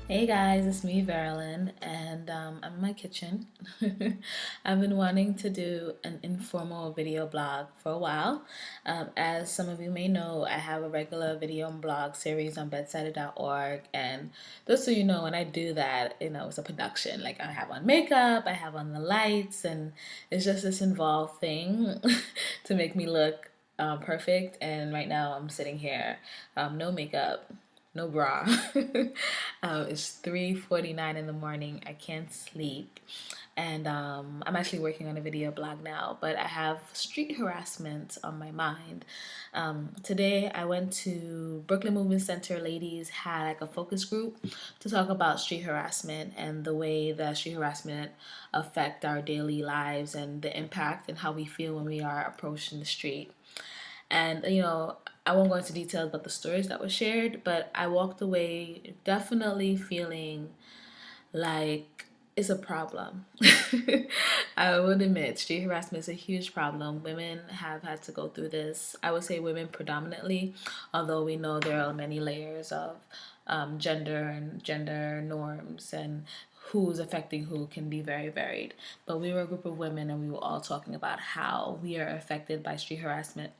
Hey guys, it's me, Verilyn, and I'm in my kitchen. I've been wanting to do an informal video blog for a while. As some of you may know, I have a regular video and blog series on bedsider.org, and just so you know, when I do that, it's a production. Like I have on makeup, I have on the lights, and it's just this involved thing to make me look perfect. And right now, I'm sitting here, no makeup, no bra. It's 3:49 in the morning. I can't sleep. And I'm actually working on a video blog now, but I have street harassment on my mind. Today I went to Brooklyn Movement Center. Ladies had like a focus group to talk about street harassment and the way that street harassment affect our daily lives and the impact and how we feel when we are approaching the street. And, I won't go into details about the stories that were shared, but I walked away definitely feeling like it's a problem. I would admit street harassment is a huge problem. Women have had to go through this. I would say women predominantly, although we know there are many layers of gender and gender norms and who's affecting who can be very varied. But we were a group of women and we were all talking about how we are affected by street harassment.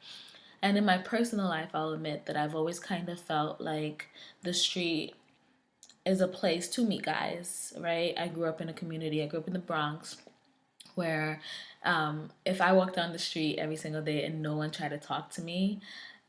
And in my personal life, I'll admit that I've always kind of felt like the street is a place to meet guys, right? I grew up in a community, I grew up in the Bronx, where if I walked down the street every single day and no one tried to talk to me,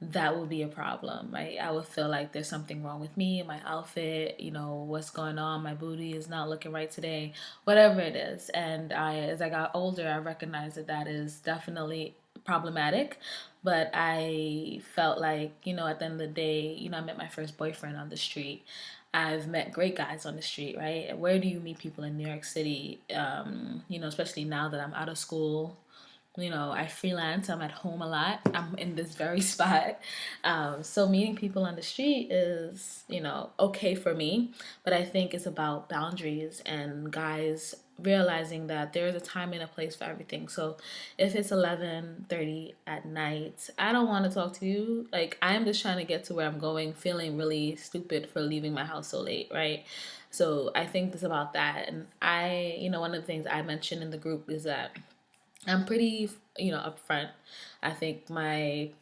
that would be a problem, right? I would feel like there's something wrong with me, my outfit, what's going on, my booty is not looking right today, whatever it is. And as I got older, I recognized that that is definitely problematic. But I felt like, at the end of the day, I met my first boyfriend on the street. I've met great guys on the street, right? Where do you meet people in New York City? Especially now that I'm out of school. I freelance, I'm at home a lot. I'm in this very spot. So meeting people on the street is, okay for me. But I think it's about boundaries and guys realizing that there is a time and a place for everything. So if it's 11:30 at night, I don't want to talk to you. Like I'm just trying to get to where I'm going, feeling really stupid for leaving my house so late, right? So I think it's about that. And one of the things I mentioned in the group is that I'm pretty, upfront. I think my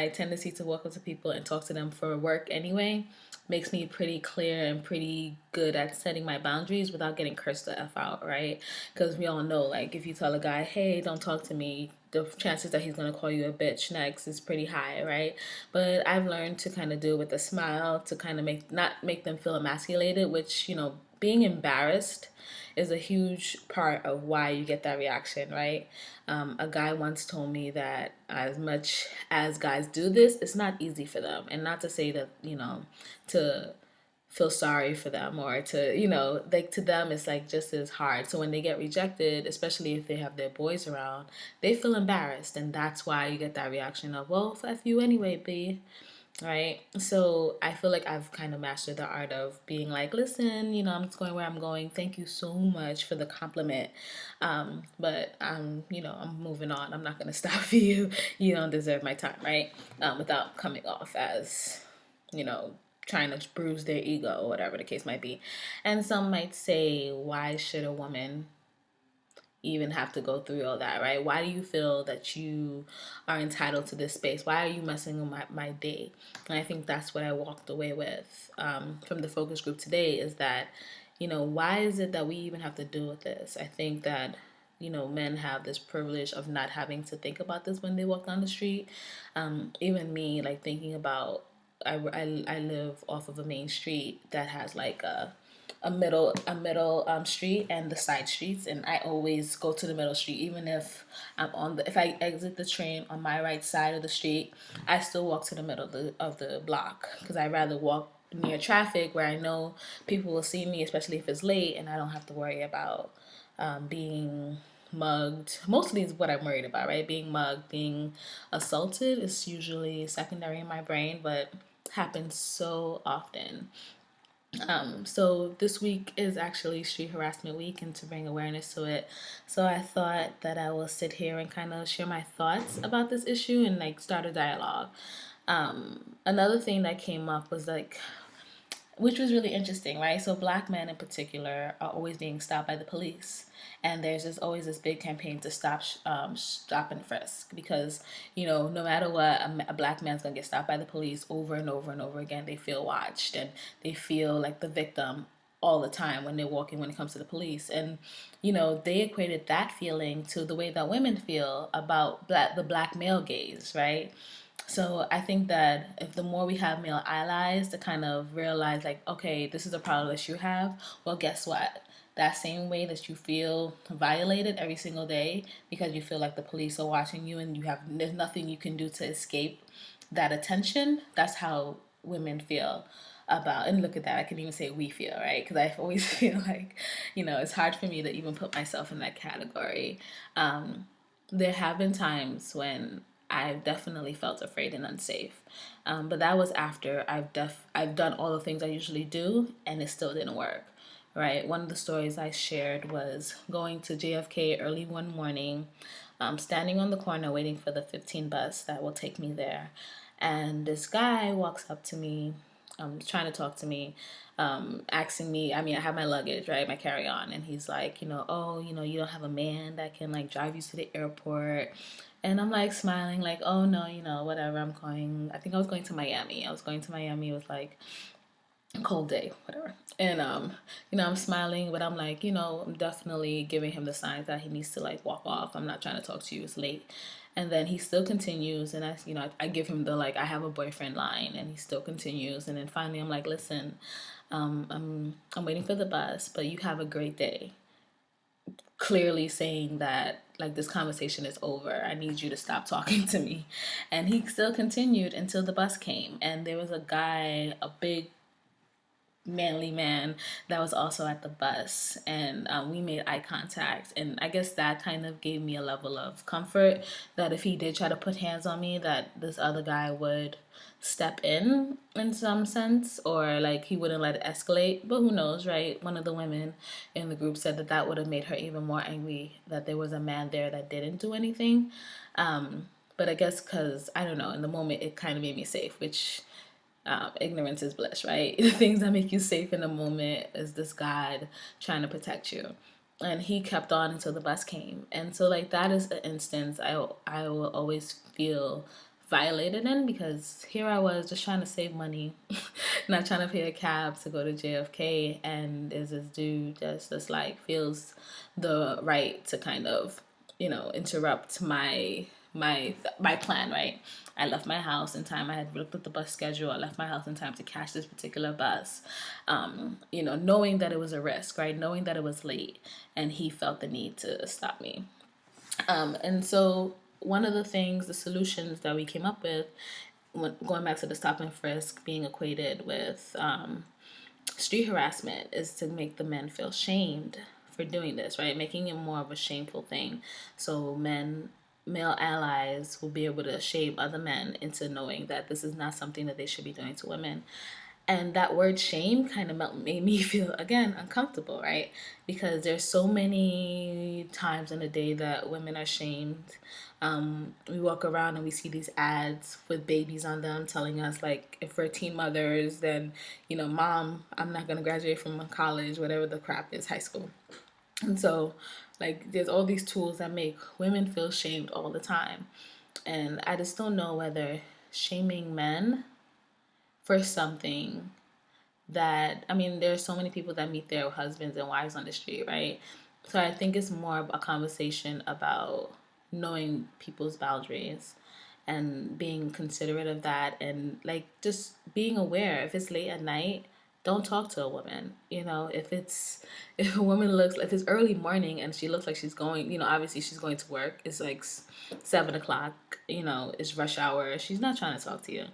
tendency to walk up to people and talk to them for work anyway makes me pretty clear and pretty good at setting my boundaries without getting cursed the F out, right? Because we all know, like, if you tell a guy, hey, don't talk to me, the chances that he's going to call you a bitch next is pretty high, right? But I've learned to kind of do it with a smile to kind of not make them feel emasculated, which, being embarrassed is a huge part of why you get that reaction, right? A guy once told me that as much as guys do this, it's not easy for them. And not to say that, to feel sorry for them or to, like to them, it's like just as hard. So when they get rejected, especially if they have their boys around, they feel embarrassed. And that's why you get that reaction of, well, F you anyway, B, right? So I feel like I've kind of mastered the art of being like, listen, I'm just going where I'm going. Thank you so much for the compliment. But I'm moving on. I'm not going to stop for you. You don't deserve my time, right? Without coming off as, you know, trying to bruise their ego or whatever the case might be. And some might say, why should a woman even have to go through all that, right? Why do you feel that you are entitled to this space? Why are you messing with my day? And I think that's what I walked away with from the focus group today is that, why is it that we even have to deal with this? I think that, men have this privilege of not having to think about this when they walk down the street. Even me, like thinking about, I live off of a main street that has like a middle street and the side streets, and I always go to the middle street even if I exit the train on my right side of the street, I still walk to the middle of the block because I rather walk near traffic where I know people will see me, especially if it's late, and I don't have to worry about being mugged. Mostly is what I'm worried about, right? Being mugged, being assaulted is usually secondary in my brain, but happens so often. So this week is actually Street Harassment Week, and to bring awareness to it, so I thought that I will sit here and kind of share my thoughts about this issue and like start a dialogue. Another thing that came up was like which was really interesting, right? So black men in particular are always being stopped by the police, and there's just always this big campaign to stop and frisk, because no matter what, a black man's gonna get stopped by the police over and over and over again. They feel watched, and they feel like the victim all the time when they're walking, when it comes to the police. And they equated that feeling to the way that women feel about the black male gaze, right? So I think that if the more we have male allies to kind of realize, like, okay, this is a problem that you have, well, guess what? That same way that you feel violated every single day because you feel like the police are watching you and there's nothing you can do to escape that attention, that's how women feel about. And look at that, I can even say we feel, right? Because I always feel like it's hard for me to even put myself in that category. There have been times when I've definitely felt afraid and unsafe, but that was after I've done all the things I usually do, and it still didn't work. Right. One of the stories I shared was going to JFK early one morning, standing on the corner waiting for the 15 bus that will take me there, and this guy walks up to me, trying to talk to me, asking me, I mean, I have my luggage, right, my carry-on, and he's like, oh, you don't have a man that can like drive you to the airport. And I'm like smiling, like, oh no, whatever. I think I was going to Miami. It was like a cold day, whatever. And I'm smiling, but I'm like, I'm definitely giving him the signs that he needs to like walk off. I'm not trying to talk to you. It's late. And then he still continues, and I give him the like, I have a boyfriend line, and he still continues. And then finally I'm like, listen, I'm waiting for the bus, but you have a great day. Clearly saying that like this conversation is over. I need you to stop talking to me. And he still continued until the bus came, and there was a guy, a big manly man, that was also at the bus, and we made eye contact, and I guess that kind of gave me a level of comfort that if he did try to put hands on me, that this other guy would step in some sense, or like he wouldn't let it escalate. But who knows, right? One of the women in the group said that would have made her even more angry, that there was a man there that didn't do anything. But I guess because I don't know, in the moment it kind of made me safe, which ignorance is bliss, right? The things that make you safe in the moment is this God trying to protect you. And he kept on until the bus came. And so like that is an instance I will always feel violated in, because here I was just trying to save money, not trying to pay a cab to go to JFK, and there's this dude just like feels the right to kind of interrupt my plan, right? I left my house in time. I had looked at the bus schedule. I left my house in time to catch this particular bus, knowing that it was a risk, right? Knowing that it was late, and he felt the need to stop me. And so one of the solutions that we came up with, going back to the stop and frisk being equated with street harassment, is to make the men feel shamed for doing this, right? Making it more of a shameful thing. So male allies will be able to shame other men into knowing that this is not something that they should be doing to women. And that word shame kind of made me feel, again, uncomfortable, right? Because there's so many times in a day that women are shamed. We walk around and we see these ads with babies on them telling us, like, if we're teen mothers, then, mom, I'm not going to graduate from college, whatever the crap is, high school. And so, like, there's all these tools that make women feel shamed all the time. And I just don't know whether shaming men for something that, I mean, there are so many people that meet their husbands and wives on the street, right? So I think it's more of a conversation about knowing people's boundaries and being considerate of that, and like just being aware. If it's late at night, don't talk to a woman. If a woman if it's early morning and she looks like she's going, obviously she's going to work. It's like 7 o'clock, it's rush hour. She's not trying to talk to you.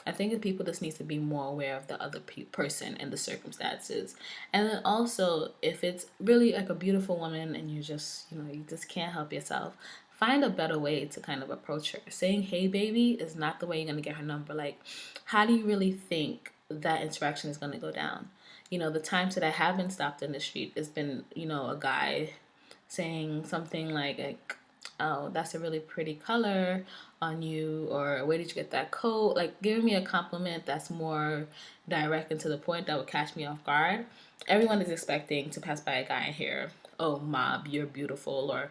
I think that people just need to be more aware of the other person and the circumstances. And then also, if it's really like a beautiful woman and you just can't help yourself, find a better way to kind of approach her. Saying, hey, baby, is not the way you're going to get her number. Like, how do you really think that interaction is going to go down? The times that I have been stopped in the street, it's been, a guy saying something like, oh, that's a really pretty color, on you, or where did you get that coat? Like giving me a compliment that's more direct and to the point that would catch me off guard. Everyone is expecting to pass by a guy and hear, "Oh, Mob, you're beautiful," or,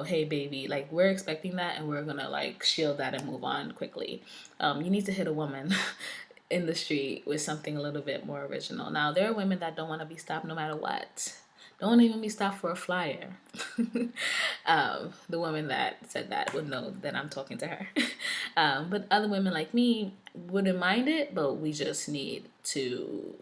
"Hey, baby." Like, we're expecting that, and we're gonna like shield that and move on quickly. You need to hit a woman in the street with something a little bit more original. Now, there are women that don't want to be stopped no matter what. Don't want to even be stopped for a flyer. The woman that said that would know that I'm talking to her. But other women like me wouldn't mind it, but you just need to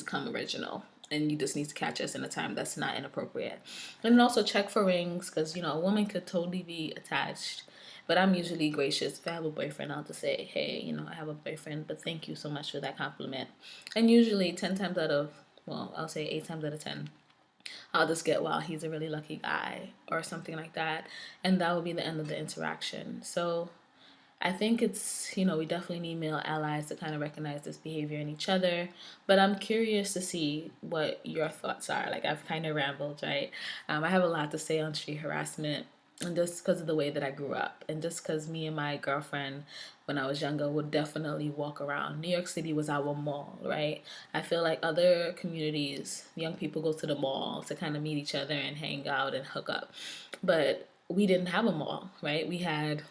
come original. And you just need to catch us in a time that's not inappropriate. And then also check for rings, because, a woman could totally be attached. But I'm usually gracious. If I have a boyfriend, I'll just say, "Hey, I have a boyfriend, but thank you so much for that compliment." And usually 10 times out of, well, I'll say 8 times out of 10, I'll just get, "Wow, he's a really lucky guy," or something like that. And that will be the end of the interaction. So I think it's, we definitely need male allies to kind of recognize this behavior in each other. But I'm curious to see what your thoughts are. Like, I've kind of rambled, right? I have a lot to say on street harassment. And just because of the way that I grew up, and just because me and my girlfriend, when I was younger, would definitely walk around. New York City was our mall, right? I feel like other communities, young people go to the mall to kind of meet each other and hang out and hook up. But we didn't have a mall, right? We had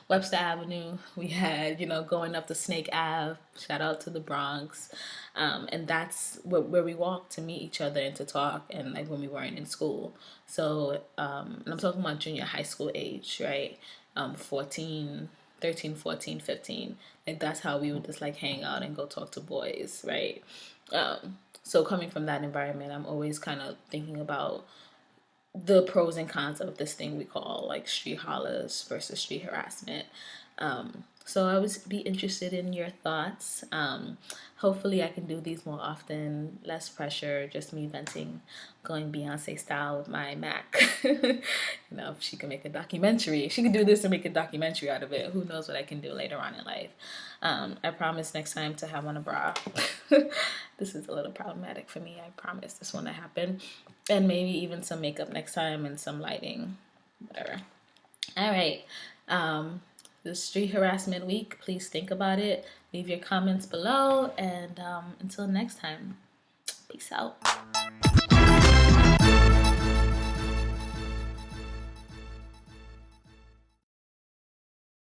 Webster Avenue. We had, going up the Snake Ave. Shout out to the Bronx. And that's where we walked to meet each other and to talk, and like when we weren't in school. So, and I'm talking about junior high school age, right? 14, 13, 14, 15. Like, that's how we would just like hang out and go talk to boys, right? So coming from that environment, I'm always kind of thinking about the pros and cons of this thing we call like street hollers versus street harassment. So I would be interested in your thoughts. Hopefully I can do these more often, less pressure, just me venting, going Beyonce style with my Mac. If she can make a documentary, she can do this and make a documentary out of it. Who knows what I can do later on in life. I promise next time to have on a bra. This is a little problematic for me. I promise this won't happen. And maybe even some makeup next time and some lighting, whatever. All right. The street harassment week, please think about it. Leave your comments below. And until next time, peace out.